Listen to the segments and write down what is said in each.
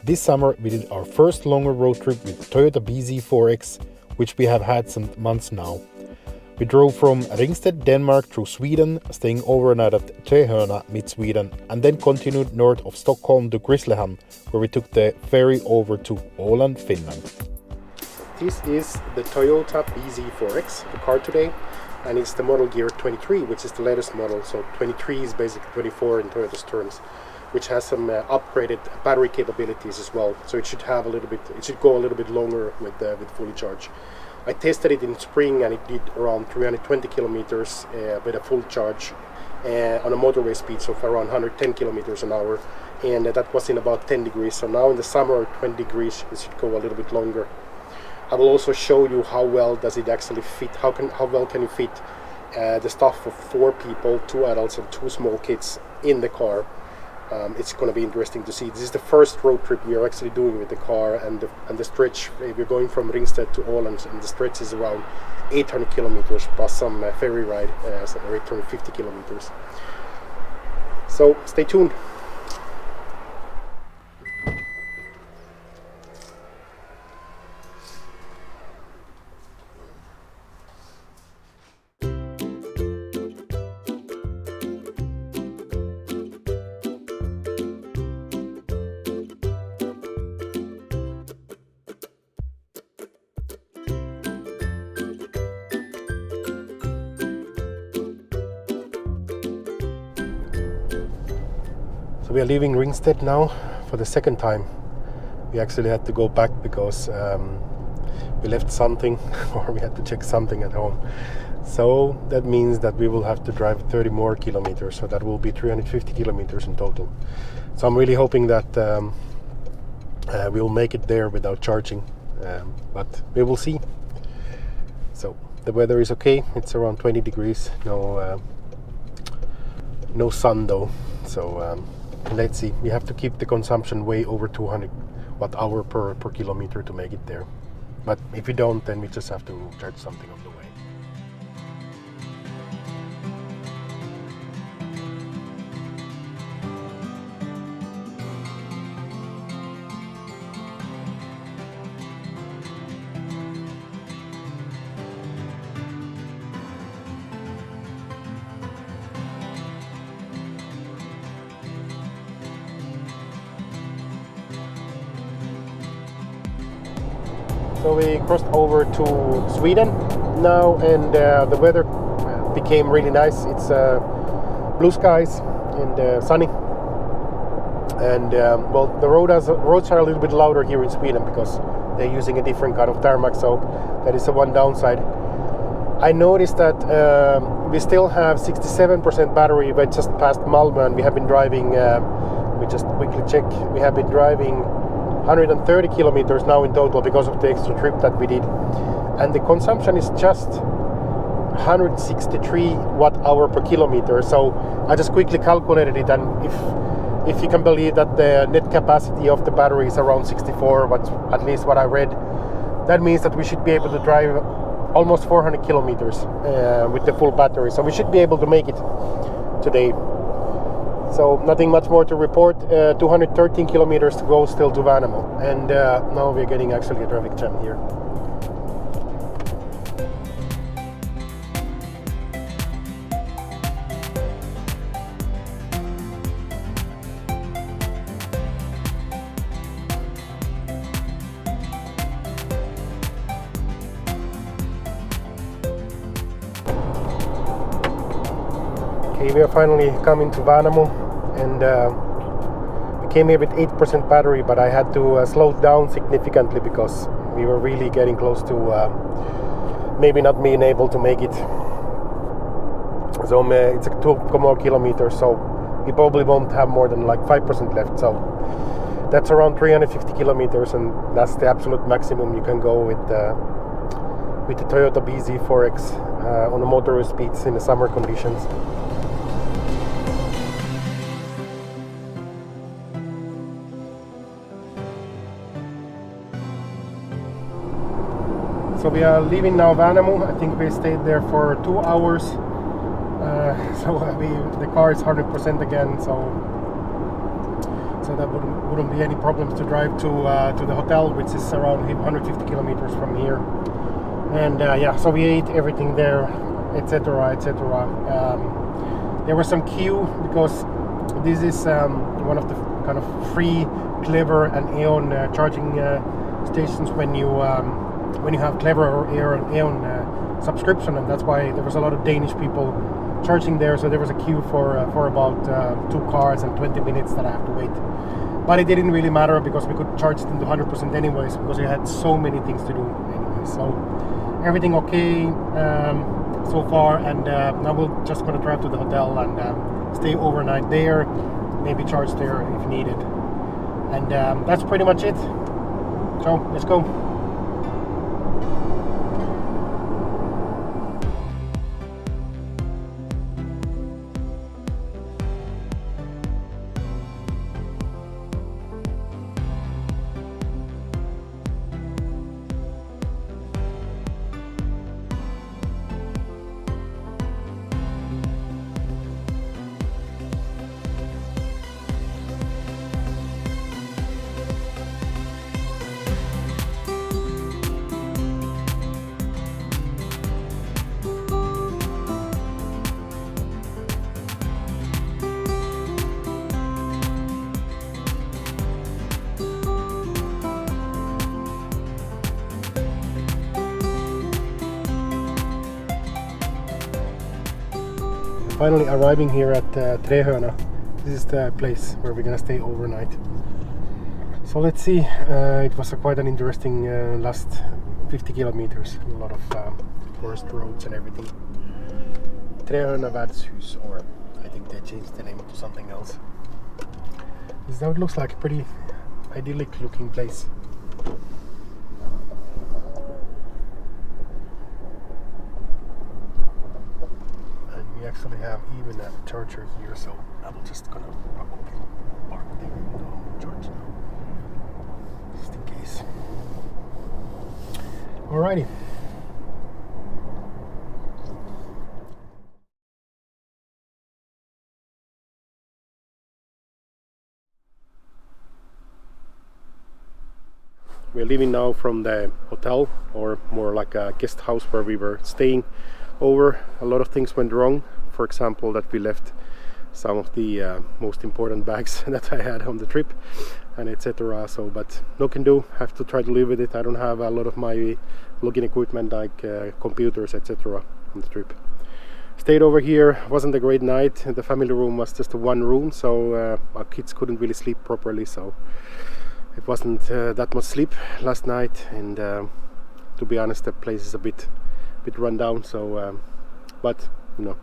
This summer we did our first longer road trip with Toyota bz4X, which we have had some months now. We drove from Ringsted, Denmark through Sweden, staying overnight at Töhöna, mid-Sweden, and then continued north of Stockholm to Grisslehamn, where we took the ferry over to Åland, Finland. This is the Toyota bz4X, the car today, and it's the model year 23, which is the latest model. So 23 is basically 24 in Toyota's terms, which has some upgraded battery capabilities as well. So it should have a little bit, it should go a little bit longer with fully charged. I tested it in spring and it did around 320 kilometers with a full charge on a motorway speed, so for around 110 kilometers an hour, and that was in about 10 degrees. So now in the summer, 20 degrees, it should go a little bit longer. I will also show you how well does it actually fit, how well can you fit the stuff for 4 people, 2 adults and 2 small kids in the car. It's going to be interesting to see. This is the first road trip we are actually doing with the car, and the stretch, we're going from Ringsted to Åland, and the stretch is around 800 kilometers plus some ferry ride, so 850 kilometers. So stay tuned. So we are leaving Ringsted now for the second time. We actually had to go back because we left something or we had to check something at home. So that means that we will have to drive 30 more kilometers, so that will be 350 kilometers in total. So I'm really hoping that we'll make it there without charging, but we will see. So the weather is okay, it's around 20 degrees, no sun though, so let's see. We have to keep the consumption way over 200 watt-hour per kilometer to make it there. But if we don't, then we just have to charge something on the way. So we crossed over to Sweden now, and the weather became really nice. It's blue skies and sunny, and well, the roads are a little bit louder here in Sweden because they're using a different kind of tarmac, so that is the one downside. I noticed that we still have 67% battery. We just passed Malmö and we have been driving, we just quickly check, we have been driving 130 kilometers now in total because of the extra trip that we did, and the consumption is just 163 watt-hour per kilometer. So I just quickly calculated it, and if you can believe that the net capacity of the battery is around 64, but at least what I read, that means that we should be able to drive almost 400 kilometers with the full battery. So we should be able to make it today. So nothing much more to report. 213 kilometers to go still to Värnamo, and now we're getting actually a traffic jam here. Okay, we are finally coming to Värnamo, and we came here with 8% battery, but I had to slow it down significantly because we were really getting close to maybe not being able to make it. So it's 2 more kilometers, so we probably won't have more than like 5% left. So that's around 350 kilometers, and that's the absolute maximum you can go with the Toyota bz4X on the motorway speeds in the summer conditions. So we are leaving now Värnamo. I think we stayed there for 2 hours. So the car is 100% again. So so that wouldn't be any problems to drive to the hotel, which is around 150 kilometers from here. And yeah, so we ate everything there, etc., etc. There was some queue because this is one of the kind of free Clever and Aeon charging stations when you have Clever or Aeon subscription, and that's why there was a lot of Danish people charging there. So there was a queue for about 2 cars and 20 minutes that I have to wait. But it didn't really matter because we could charge it into 100% anyways, because we had so many things to do anyway. So everything okay so far, and now we're just gonna drive to the hotel and stay overnight there, maybe charge there if needed, and that's pretty much it. So let's go. Finally arriving here at Trehörna. This is the place where we're gonna stay overnight. So let's see. It was quite an interesting last 50 kilometers. A lot of forest roads and everything. Trehörna Värdshus, or I think they changed the name to something else. This is how it looks like. A pretty idyllic looking place. We actually have even a charger here, so I'm just gonna park there and charge now, just in case. Alrighty. We're leaving now from the hotel, or more like a guest house where we were staying over. A lot of things went wrong. For example, that we left some of the most important bags that I had on the trip, and etc. So, but no can do. Have to try to live with it. I don't have a lot of my login equipment like computers, etc. on the trip. Stayed over here. Wasn't a great night. The family room was just a one room, so our kids couldn't really sleep properly. So it wasn't that much sleep last night, and to be honest, the place is a bit run down. So, but you know,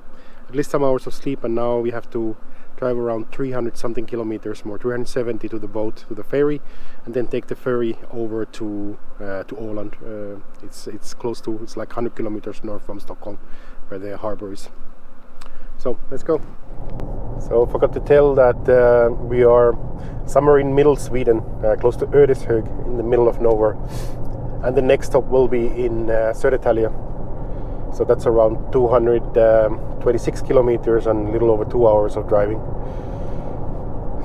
at least some hours of sleep, and now we have to drive around 300 something kilometers more, 370 to the boat, to the ferry, and then take the ferry over to Åland. It's close to, it's like 100 kilometers north from Stockholm, where the harbor is. So let's go. So forgot to tell that we are somewhere in middle Sweden, close to Ödeshög, in the middle of nowhere, and the next stop will be in Södertälje. So that's around 226 kilometers and a little over 2 hours of driving.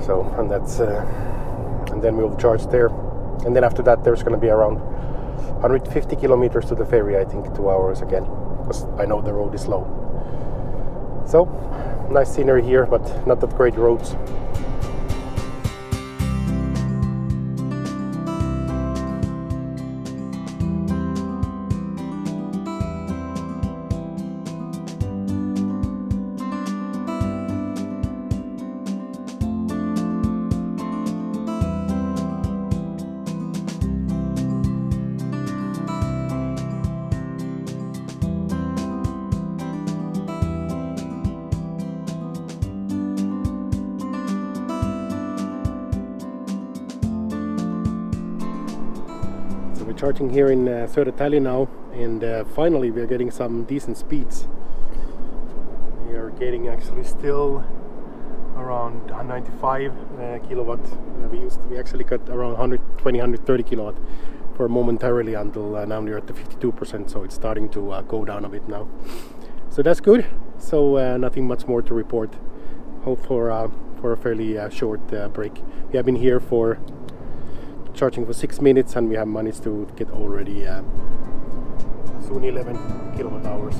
So, and that's and then we'll charge there, and then after that there's going to be around 150 kilometers to the ferry. I think 2 hours again, because I know the road is slow. So nice scenery here, but not that great roads. Charging here in Södertälje now, and finally we are getting some decent speeds. We are getting actually still around 195 kilowatt. We actually got around 120, 130 kilowatt for momentarily until now we're at the 52%, so it's starting to go down a bit now. So that's good. So nothing much more to report. Hope for for a fairly short break. We have been here for charging for 6 minutes, and we have managed to get already soon 11 kilowatt hours.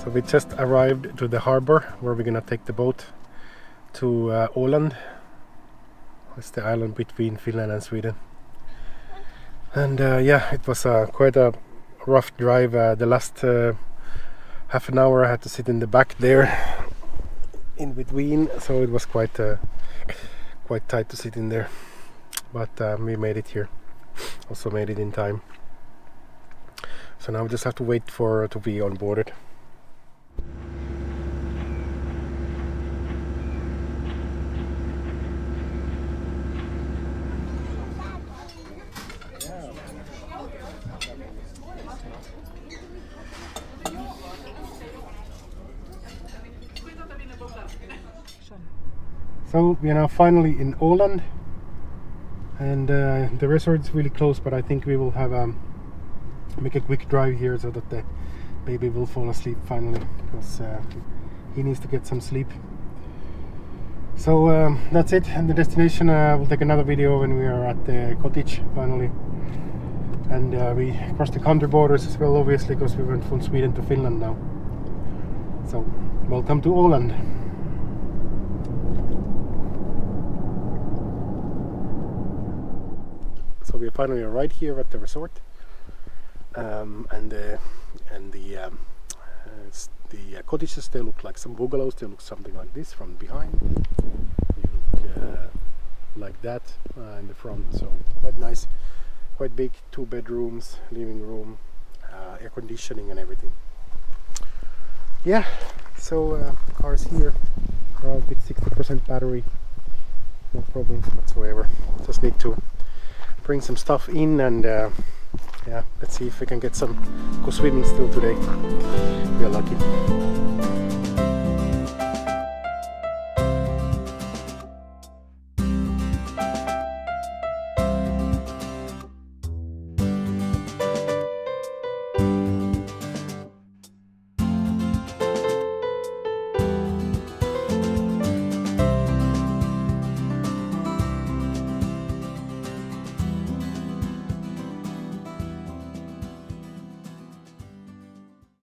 So we just arrived to the harbor where we're gonna take the boat to Åland. It's the island between Finland and Sweden. And yeah, it was quite a rough drive. The last half an hour I had to sit in the back there in between, so it was quite tight to sit in there. But we made it here. Also made it in time. So now we just have to wait for to be onboarded. So we are now finally in Åland, and the resort's really close, but I think we will have make a quick drive here so that the baby will fall asleep finally, because he needs to get some sleep. So that's it, and the destination we'll take another video when we are at the cottage finally. And we crossed the country borders as well, obviously, because we went from Sweden to Finland now. So welcome to Åland. So we finally arrived here at the resort, and the cottages, they look like some bungalows. They look something like this from behind. They look like that in the front. So quite nice, quite big. 2 bedrooms, living room, air conditioning and everything. Yeah. So cars here are with 60% battery. No problems whatsoever. Just need to bring some stuff in, and yeah, let's see if we can get some go swimming still today. We are lucky.